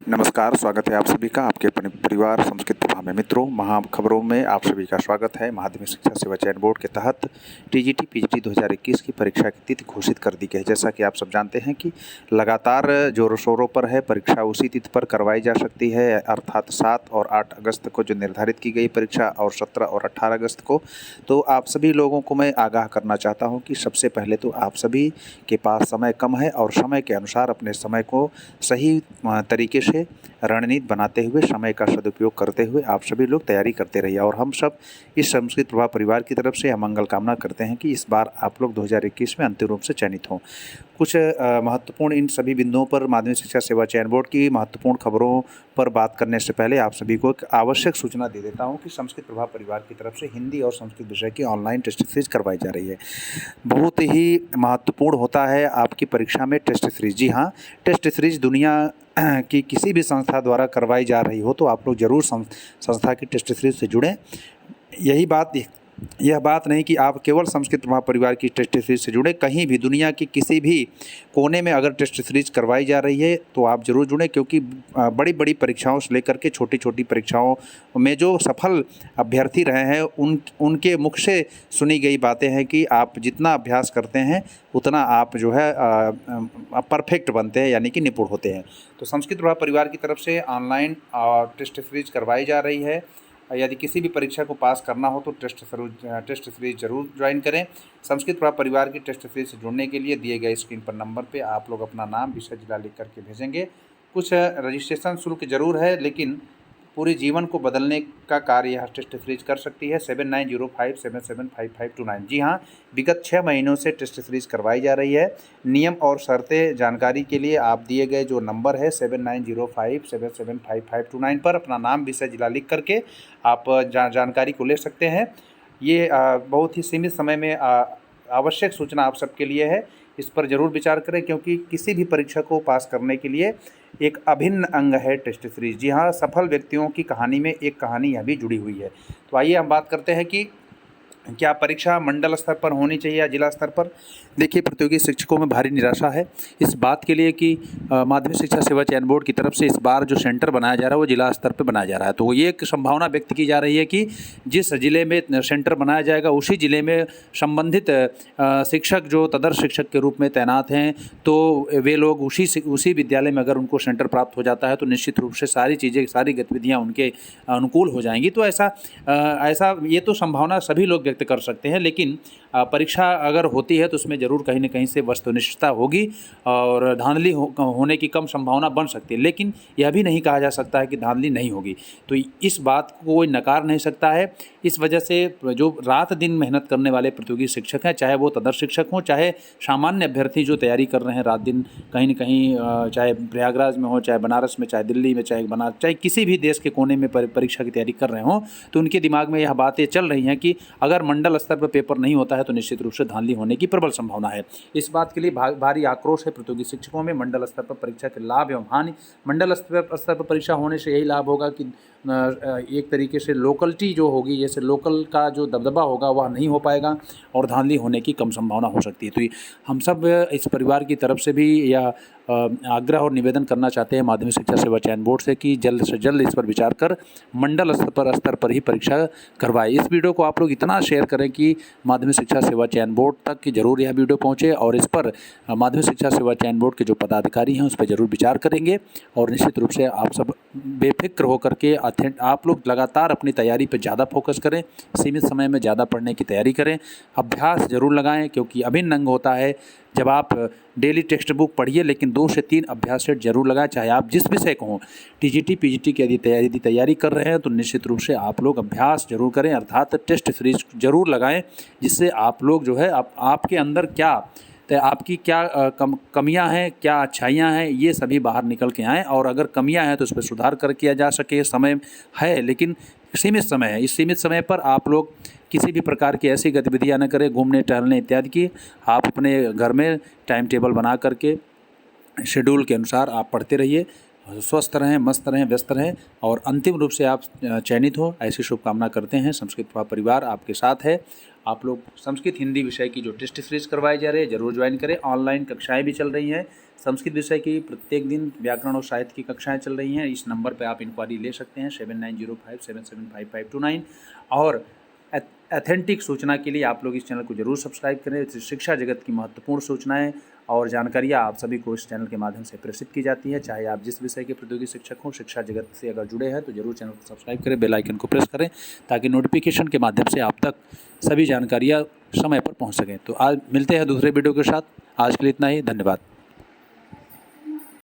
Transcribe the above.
नमस्कार, स्वागत है आप सभी का आपके अपने परिवार संस्कृत प्रभा में। मित्रों, महा खबरों में आप सभी का स्वागत है। माध्यमिक शिक्षा सेवा चयन बोर्ड के तहत टीजीटी पीजीटी 2021 की परीक्षा की तिथि घोषित कर दी गई है। जैसा कि आप सब जानते हैं कि लगातार जोरों शोरों पर है, परीक्षा उसी तिथि पर करवाई जा सकती है, अर्थात 7 और 8 अगस्त को जो निर्धारित की गई परीक्षा और 17 और 18 अगस्त को। तो आप सभी लोगों को मैं आगाह करना चाहता हूँ कि सबसे पहले तो आप सभी के पास समय कम है और समय के अनुसार अपने समय को सही तरीके से रणनीति बनाते हुए, समय का सदुपयोग करते हुए आप सभी लोग तैयारी करते रहिए। और हम सब इस संस्कृत प्रभा परिवार की तरफ से मंगल कामना करते हैं कि इस बार आप लोग 2021 में अंतिम रूप से चयनित हों। कुछ महत्वपूर्ण इन सभी बिंदुओं पर माध्यमिक शिक्षा सेवा चयन बोर्ड की महत्वपूर्ण खबरों पर बात करने से पहले आप सभी को एक आवश्यक सूचना दे देता हूं कि संस्कृत प्रभा परिवार की तरफ से हिंदी और संस्कृत विषय की ऑनलाइन टेस्ट सीरीज करवाई जा रही है। बहुत ही महत्वपूर्ण होता है आपकी परीक्षा में टेस्ट सीरीज। जी हाँ, टेस्ट सीरीज दुनिया की किसी भी संस्था द्वारा करवाई जा रही हो तो आप लोग ज़रूर संस्था की टेस्ट सीरीज से जुड़ें। यह बात नहीं कि आप केवल संस्कृत प्रभा परिवार की टेस्ट सीरीज से जुड़े, कहीं भी दुनिया की किसी भी कोने में अगर टेस्ट सीरीज करवाई जा रही है तो आप ज़रूर जुड़ें, क्योंकि बड़ी बड़ी परीक्षाओं से लेकर के छोटी छोटी परीक्षाओं में जो सफल अभ्यर्थी रहे हैं उनके मुख से सुनी गई बातें हैं कि आप जितना अभ्यास करते हैं उतना आप जो है परफेक्ट बनते हैं, यानी कि निपुण होते हैं। तो संस्कृत प्रभा परिवार की तरफ से ऑनलाइन टेस्ट सीरीज करवाई जा रही है। यदि किसी भी परीक्षा को पास करना हो तो टेस्ट सीरीज जरूर ज्वाइन करें। संस्कृत प्रभा परिवार की टेस्ट सीरीज से जुड़ने के लिए दिए गए स्क्रीन पर नंबर पे आप लोग अपना नाम, विषय, जिला लिख करके भेजेंगे। कुछ रजिस्ट्रेशन शुल्क जरूर है, लेकिन पूरे जीवन को बदलने का कार्य यह टेस्ट सीरीज कर सकती है। 7905775529। जी हाँ, विगत 6 महीनों से टेस्ट सीरीज करवाई जा रही है। नियम और शर्तें जानकारी के लिए आप दिए गए जो नंबर है 7905775529 पर अपना नाम, विषय, जिला लिख करके आप जानकारी को ले सकते हैं। ये बहुत ही सीमित समय में आवश्यक सूचना आप सबके लिए है। इस पर ज़रूर विचार करें, क्योंकि किसी भी परीक्षा को पास करने के लिए एक अभिन्न अंग है टेस्ट सीरीज। जी हाँ, सफल व्यक्तियों की कहानी में एक कहानी यह भी जुड़ी हुई है। तो आइए हम बात करते हैं कि क्या परीक्षा मंडल स्तर पर होनी चाहिए या जिला स्तर पर। देखिए, प्रतियोगी शिक्षकों में भारी निराशा है इस बात के लिए कि माध्यमिक शिक्षा सेवा चयन बोर्ड की तरफ से इस बार जो सेंटर बनाया जा रहा है वो जिला स्तर पर बनाया जा रहा है। तो ये एक संभावना व्यक्त की जा रही है कि जिस जिले में सेंटर बनाया जाएगा उसी जिले में संबंधित शिक्षक जो तदर्थ शिक्षक के रूप में तैनात हैं, तो वे लोग उसी विद्यालय में अगर उनको सेंटर प्राप्त हो जाता है तो निश्चित रूप से सारी चीज़ें, सारी गतिविधियाँ उनके अनुकूल हो जाएंगी। तो ऐसा ये तो संभावना सभी लोग व्यक्त कर सकते हैं, लेकिन परीक्षा अगर होती है तो उसमें ज़रूर कहीं ना कहीं से वस्तुनिष्ठता होगी और धांधली होने की कम संभावना बन सकती है। लेकिन यह भी नहीं कहा जा सकता है कि धांधली नहीं होगी, तो इस बात को कोई नकार नहीं सकता है। इस वजह से जो रात दिन मेहनत करने वाले प्रतियोगी शिक्षक हैं, चाहे वो तदर्थ शिक्षक हों, चाहे सामान्य अभ्यर्थी जो तैयारी कर रहे हैं रात दिन कहीं न कहीं, चाहे प्रयागराज में हो, चाहे बनारस में, चाहे दिल्ली में, चाहे किसी भी देश के कोने में परीक्षा की तैयारी कर रहे हों, तो उनके दिमाग में यह बातें चल रही हैं कि अगर मंडल स्तर पर पेपर नहीं होता है तो निश्चित रूप से धांधली होने की प्रबल संभावना है। इस बात के लिए भारी आक्रोश है प्रतियोगी शिक्षकों में। मंडल स्तर पर परीक्षा के लाभ एवं हानि। मंडल स्तर पर परीक्षा होने से यही लाभ होगा कि एक तरीके से लोकलिटी जो होगी, जैसे लोकल का जो दबदबा होगा वह नहीं हो पाएगा और धांधली होने की कम संभावना हो सकती है। तो हम सब इस परिवार की तरफ से भी यह आग्रह और निवेदन करना चाहते हैं माध्यमिक शिक्षा सेवा चयन बोर्ड से कि जल्द से जल्द इस पर विचार कर मंडल स्तर पर ही परीक्षा करवाए। इस वीडियो को आप लोग इतना शेयर करें कि माध्यमिक शिक्षा सेवा चयन बोर्ड तक कि जरूर यह वीडियो पहुंचे, और इस पर माध्यमिक शिक्षा सेवा चयन बोर्ड के जो पदाधिकारी हैं उस पर जरूर विचार करेंगे। और निश्चित रूप से आप सब बेफिक्र होकर के आप लोग लगातार अपनी तैयारी पर ज़्यादा फोकस करें, सीमित समय में ज़्यादा पढ़ने की तैयारी करें, अभ्यास जरूर लगाएं, क्योंकि अभिन्न अंग होता है। जब आप डेली टेक्स्ट बुक पढ़िए, लेकिन 2 से 3 अभ्यास सेट जरूर लगाएं, चाहे आप जिस विषय को हों। टीजीटी पीजीटी की यदि तैयारी कर रहे हैं तो निश्चित रूप से आप लोग अभ्यास जरूर करें, अर्थात टेस्ट सीरीज जरूर लगाएं, जिससे आप लोग जो है आपके अंदर आपकी क्या कमियां हैं, क्या अच्छाइयां हैं, ये सभी बाहर निकल के आएँ। और अगर कमियां हैं तो उस पर सुधार कर किया जा सके। समय है, लेकिन सीमित समय है। इस सीमित समय पर आप लोग किसी भी प्रकार की ऐसी गतिविधियां न करें, घूमने टहलने इत्यादि की। आप अपने घर में टाइम टेबल बना करके शेड्यूल के अनुसार आप पढ़ते रहिए। स्वस्थ रहें, मस्त रहें, व्यस्त रहें और अंतिम रूप से आप चयनित हो, ऐसी शुभकामना करते हैं। संस्कृत प्रभा परिवार आपके साथ है। आप लोग संस्कृत हिंदी विषय की जो टेस्ट सीरीज करवाई जा रही है जरूर ज्वाइन करें। ऑनलाइन कक्षाएं भी चल रही हैं, संस्कृत विषय की प्रत्येक दिन व्याकरण और साहित्य की कक्षाएं चल रही हैं। इस नंबर पर आप इंक्वायरी ले सकते हैं 7905775529। और ऑथेंटिक सूचना के लिए आप लोग इस चैनल को जरूर सब्सक्राइब करें। शिक्षा जगत की महत्वपूर्ण सूचनाएं और जानकारियाँ आप सभी को इस चैनल के माध्यम से प्रेषित की जाती है। चाहे आप जिस विषय के प्रतियोगी शिक्षक हों, शिक्षा जगत से अगर जुड़े हैं तो जरूर चैनल को सब्सक्राइब करें, बेल आइकन को प्रेस करें ताकि नोटिफिकेशन के माध्यम से आप तक सभी जानकारियाँ समय पर पहुँच सकें। तो आज मिलते हैं दूसरे वीडियो के साथ। आज के लिए इतना ही, धन्यवाद।